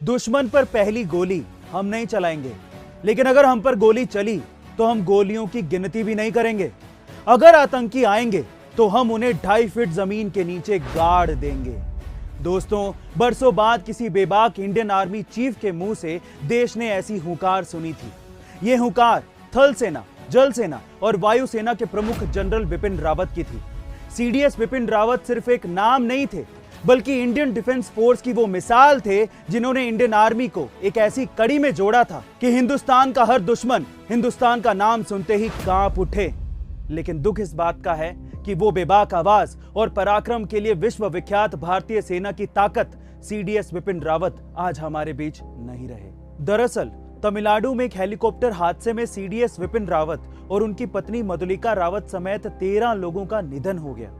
दुश्मन पर पहली गोली हम नहीं चलाएंगे, लेकिन अगर हम पर गोली चली तो हम गोलियों की गिनती भी नहीं करेंगे। अगर आतंकी आएंगे तो हम उन्हें 2.5 फीट जमीन के नीचे गाड़ देंगे। दोस्तों, बरसों बाद किसी बेबाक इंडियन आर्मी चीफ के मुंह से देश ने ऐसी हुंकार सुनी थी। यह हुंकार थल सेना, जल सेना और वायु सेना के प्रमुख जनरल बिपिन रावत की थी। सीडीएस बिपिन रावत सिर्फ एक नाम नहीं थे, बल्कि इंडियन डिफेंस फोर्स की वो मिसाल थे जिन्होंने इंडियन आर्मी को एक ऐसी कड़ी में जोड़ा था कि हिंदुस्तान का हर दुश्मन हिंदुस्तान का नाम सुनते ही कांप उठे। लेकिन दुख इस बात का है कि वो बेबाक आवाज और पराक्रम के लिए विश्व विख्यात भारतीय सेना की ताकत सीडीएस बिपिन रावत आज हमारे बीच नहीं रहे। दरअसल तमिलनाडु में एक हेलीकॉप्टर हादसे में सीडीएस बिपिन रावत और उनकी पत्नी मधुलिका रावत समेत 13 लोगों का निधन हो गया।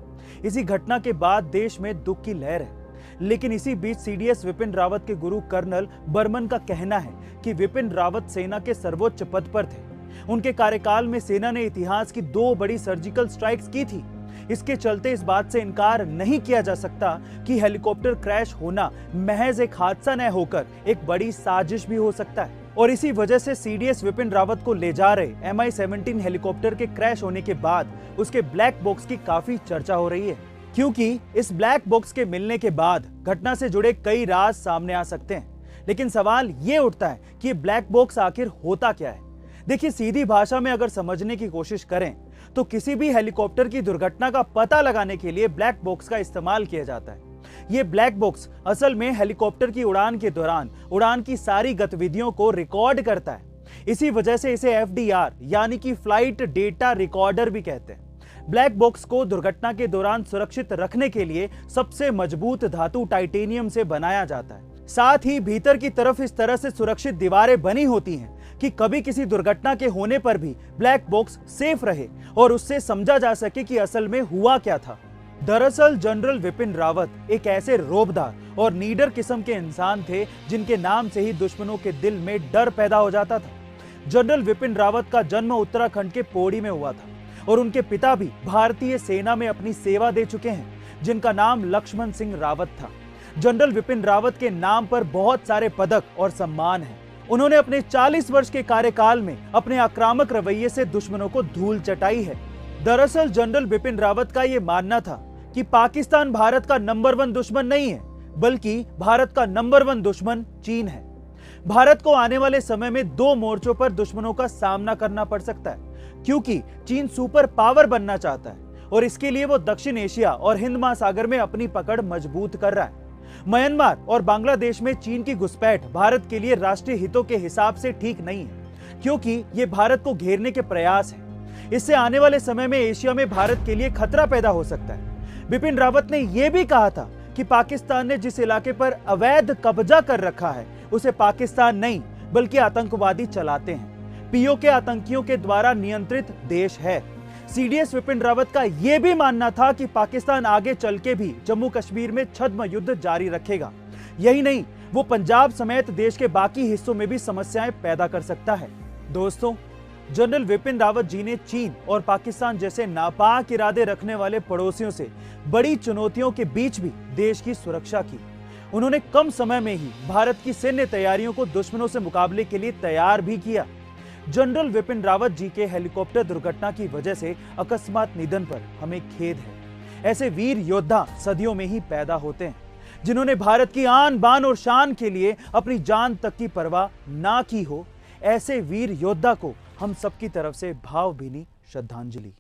इसी घटना के बाद देश में दुख की लहर है। लेकिन इसी बीच सीडीएस बिपिन रावत के गुरु कर्नल बर्मन का कहना है कि बिपिन रावत सेना के सर्वोच्च पद पर थे। उनके कार्यकाल में सेना ने इतिहास की 2 बड़ी सर्जिकल स्ट्राइक्स की थी। इसके चलते इस बात से इनकार नहीं किया जा सकता कि हेलीकॉप्टर क्रैश होना महज एक हादसा न होकर एक बड़ी साजिश भी हो सकता है। और इसी वजह से सीडीएस बिपिन रावत को ले जा रहे MI-17 हेलीकॉप्टर के क्रैश होने के बाद उसके ब्लैक बॉक्स की काफी चर्चा हो रही है, क्योंकि इस ब्लैक बॉक्स के मिलने के बाद घटना से जुड़े कई राज सामने आ सकते हैं। लेकिन सवाल ये उठता है कि ये ब्लैक बॉक्स आखिर होता क्या है। देखिए, सीधी भाषा में अगर समझने की कोशिश करें तो किसी भी हेलीकॉप्टर की दुर्घटना का पता लगाने के लिए ब्लैक बॉक्स का इस्तेमाल किया जाता है। ये ब्लैक बॉक्स असल में हेलीकॉप्टर की उड़ान के दौरान उड़ान की सारी गतिविधियों को रिकॉर्ड करता है। इसी वजह से इसे FDR यानी कि फ्लाइट डेटा रिकॉर्डर भी कहते हैं। ब्लैक बॉक्स को दुर्घटना के दौरान सुरक्षित रखने के लिए सबसे मजबूत धातु टाइटेनियम से बनाया जाता है। साथ ही भीतर की तरफ इस तरह से सुरक्षित दीवारें बनी होती हैं कि कभी किसी दुर्घटना के होने पर भी ब्लैक बॉक्स सेफ रहे और उससे समझा जा सके कि असल में हुआ क्या था। दरअसल जनरल बिपिन रावत एक ऐसे रोबदार और नीडर किस्म के इंसान थे जिनके नाम से ही दुश्मनों के दिल में डर पैदा हो जाता था। जनरल बिपिन रावत का जन्म उत्तराखंड के पौड़ी में हुआ था और उनके पिता भी भारतीय सेना में अपनी सेवा दे चुके हैं, जिनका नाम लक्ष्मण सिंह रावत था। जनरल बिपिन रावत के नाम पर बहुत सारे पदक और सम्मान हैं। उन्होंने अपने 40 वर्ष के कार्यकाल में अपने आक्रामक रवैये से दुश्मनों को धूल चटाई है। दरअसल जनरल बिपिन रावत का यह मानना था कि पाकिस्तान भारत का नंबर 1 दुश्मन नहीं है, बल्कि भारत का नंबर 1 दुश्मन चीन है। भारत को आने वाले समय में 2 मोर्चों पर दुश्मनों का सामना करना पड़ सकता है, क्योंकि चीन सुपर पावर बनना चाहता है और इसके लिए वो दक्षिण एशिया और हिंद महासागर में अपनी पकड़ मजबूत कर रहा है। म्यांमार और बांग्लादेश में चीन की घुसपैठ भारत के लिए राष्ट्रीय हितों के हिसाब से ठीक नहीं है, क्योंकि ये भारत को घेरने के प्रयास है। इससे आने वाले समय में एशिया में भारत के लिए खतरा पैदा हो सकता है। बिपिन रावत ने यह भी कहा था कि पाकिस्तान ने जिस इलाके पर अवैध कब्जा कर रखा है उसे पाकिस्तान नहीं बल्कि आतंकवादी चलाते हैं। POK आतंकियों के द्वारा नियंत्रित देश है। सीडीएस बिपिन रावत का यह भी मानना था कि पाकिस्तान आगे चल के भी जम्मू कश्मीर में छद्म युद्ध जारी रखेगा। यही नहीं, वो पंजाब समेत देश के बाकी हिस्सों में भी समस्याएं पैदा कर सकता है। दोस्तों, जनरल बिपिन रावत जी ने चीन और पाकिस्तान जैसे नापाक इरादे रखने वाले पड़ोसियों से बड़ी चुनौतियों के बीच भी देश की सुरक्षा की। उन्होंने कम समय में ही भारत की सैन्य तैयारियों को दुश्मनों से मुकाबले के लिए तैयार भी किया। जनरल बिपिन रावत जी के हेलीकॉप्टर दुर्घटना की वजह से अकस्मात निधन पर हमें खेद है। ऐसे वीर योद्धा सदियों में ही पैदा होते हैं, जिन्होंने भारत की आन बान और शान के लिए अपनी जान तक की परवाह ना की हो। ऐसे वीर योद्धा को हम सबकी तरफ से भावभीनी श्रद्धांजलि।